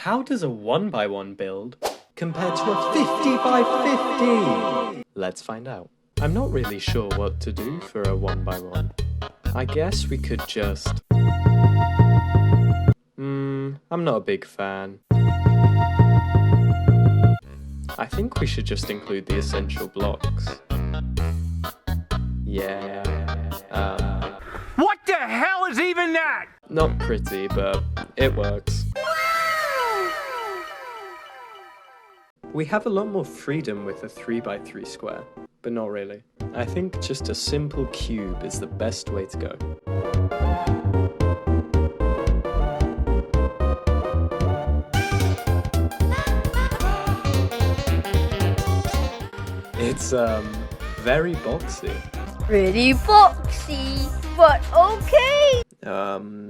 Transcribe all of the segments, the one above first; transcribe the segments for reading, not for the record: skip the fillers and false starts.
How does a 1x1 build compare to a 50x50? Let's find out. I'm not really sure what to do for a 1x1. I guess we could just... I'm not a big fan. I think we should just include the essential blocks. Yeah. What the hell is even that? Not pretty, but it works. We have a lot more freedom with a 3x3 square, but not really. I think just a simple cube is the best way to go. It's, very boxy. Pretty boxy, but okay.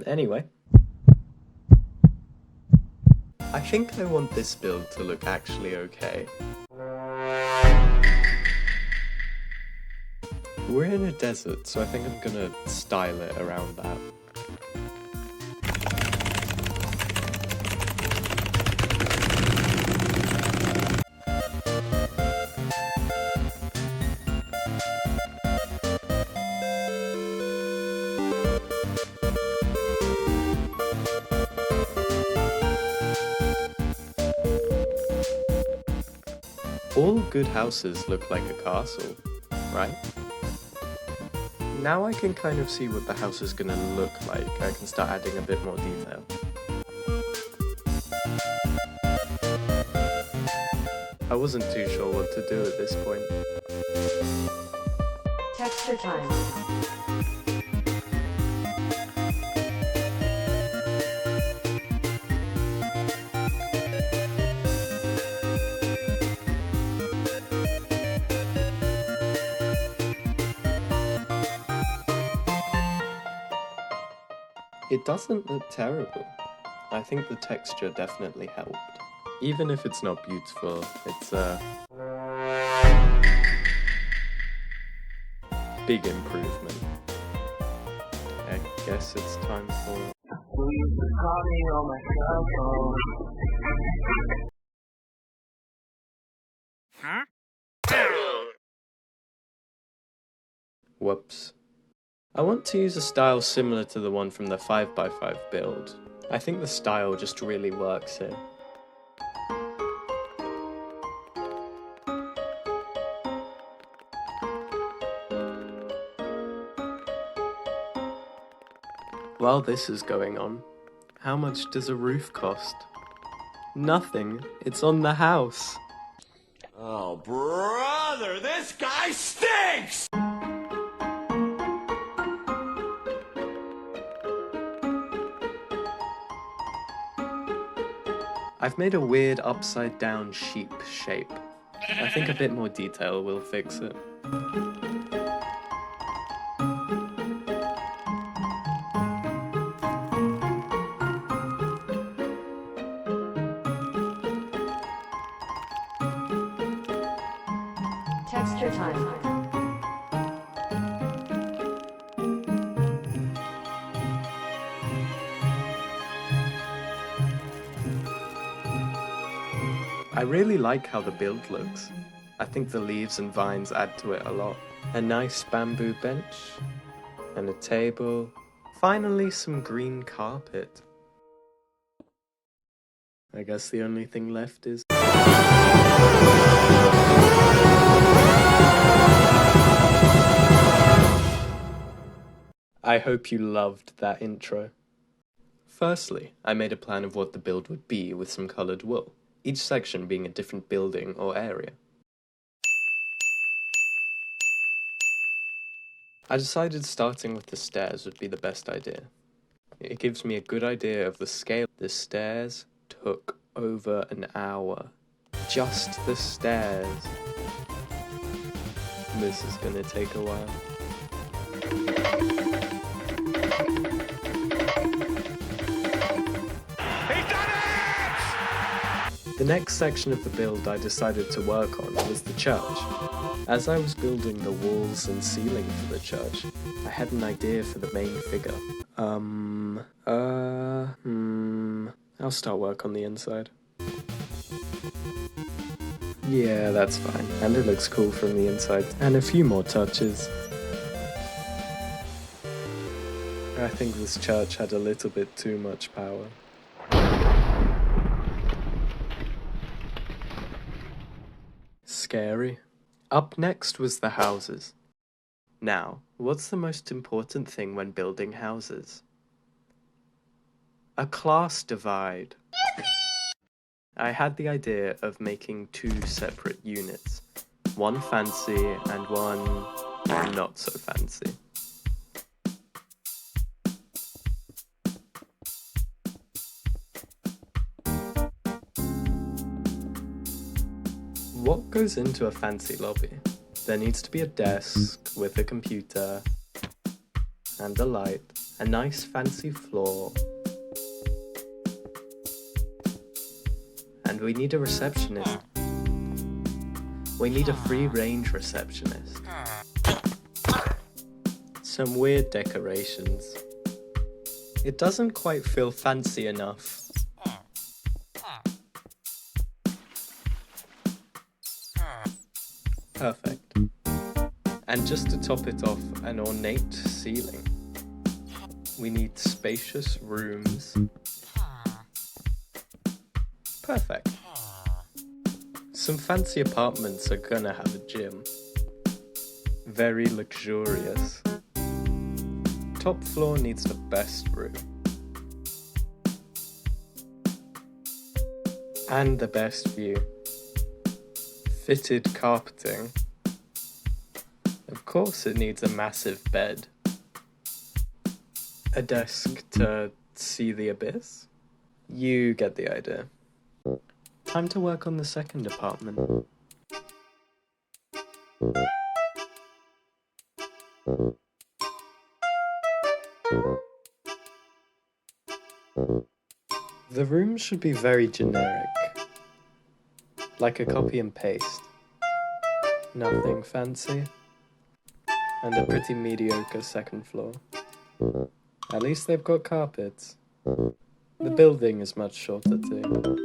Anyway. I think I want this build to look actually okay. We're in a desert, so I think I'm gonna style it around that. All good houses look like a castle, right? Now I can kind of see what the house is gonna look like. I can start adding a bit more detail. I wasn't too sure what to do at this point. Texture time. It doesn't look terrible. I think the texture definitely helped. Even if it's not beautiful, it's a big improvement. I guess it's time for... Huh? Whoops. I want to use a style similar to the one from the 5x5 build. I think the style just really works here. While this is going on, how much does a roof cost? Nothing. It's on the house. Oh, brother, this guy stinks! I've made a weird upside down sheep shape. I think a bit more detail will fix it. Texture time. I really like how the build looks. I think the leaves and vines add to it a lot. A nice bamboo bench, and a table. Finally, some green carpet. I guess the only thing left is... I hope you loved that intro. Firstly, I made a plan of what the build would be with some coloured wool, each section being a different building or area. I decided starting with the stairs would be the best idea. It gives me a good idea of the scale. The stairs took over an hour. Just the stairs. This is gonna take a while. The next section of the build I decided to work on was the church. As I was building the walls and ceiling for the church, I had an idea for the main figure. I I'll start work on the inside. Yeah, that's fine. And it looks cool from the inside. And a few more touches. I think this church had a little bit too much power. Scary. Up next was the houses. Now, what's the most important thing when building houses? A class divide. I had the idea of making 2 separate units. One fancy and one not so fancy. What goes into a fancy lobby? There needs to be a desk with a computer and a light, a nice fancy floor, and we need a receptionist. We need a free-range receptionist. Some weird decorations. It doesn't quite feel fancy enough. Perfect. And just to top it off, an ornate ceiling. We need spacious rooms. Perfect. Some fancy apartments are gonna have a gym. Very luxurious. Top floor needs the best room. And the best view. Fitted carpeting. Of course it needs a massive bed. A desk to see the abyss? You get the idea. Time to work on the second apartment. The room should be very generic. Like a copy and paste. Nothing fancy. And a pretty mediocre second floor. At least they've got carpets. The building is much shorter too.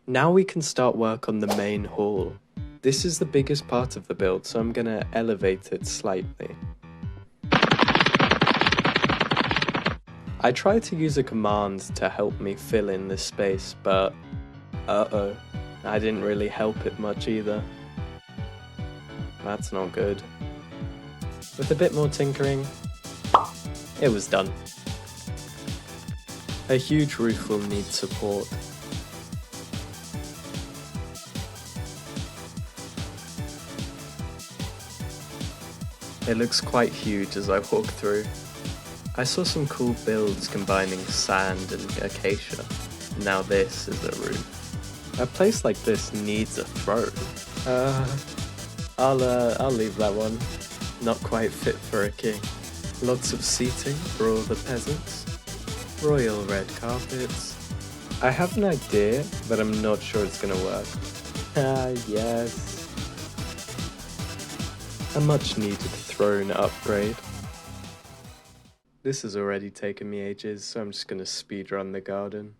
Now we can start work on the main hall. This is the biggest part of the build, so I'm gonna elevate it slightly. I tried to use a command to help me fill in this space, but uh-oh, I didn't really help it much either. That's not good. With a bit more tinkering, it was done. A huge roof will need support. It looks quite huge as I walk through. I saw some cool builds combining sand and acacia. Now this is a roof. A place like this needs a throne. I'll leave that one. Not quite fit for a king. Lots of seating for all the peasants. Royal red carpets. I have an idea, but I'm not sure it's gonna work. Yes. A much needed throne upgrade. This has already taken me ages, so I'm just gonna speedrun the garden.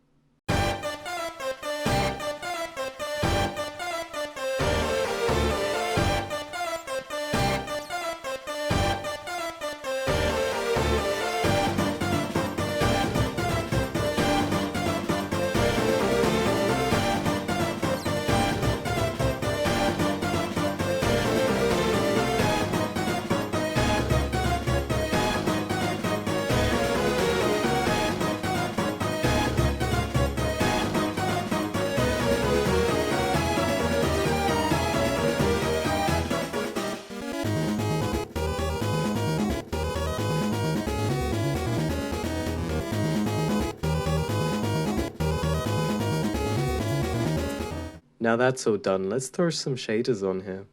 Now that's all done, let's throw some shaders on here.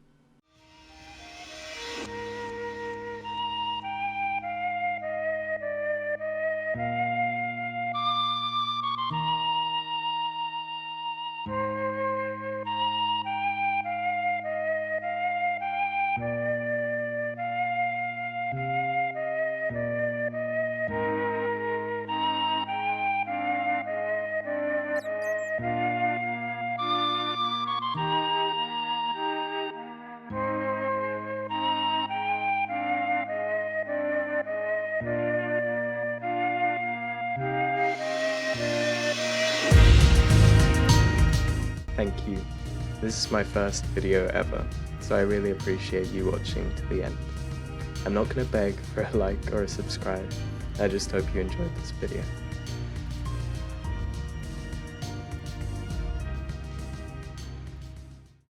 thank you. This is my first video ever, so I really appreciate you watching to the end. I'm not gonna beg for a like or a subscribe, I just hope you enjoyed this video.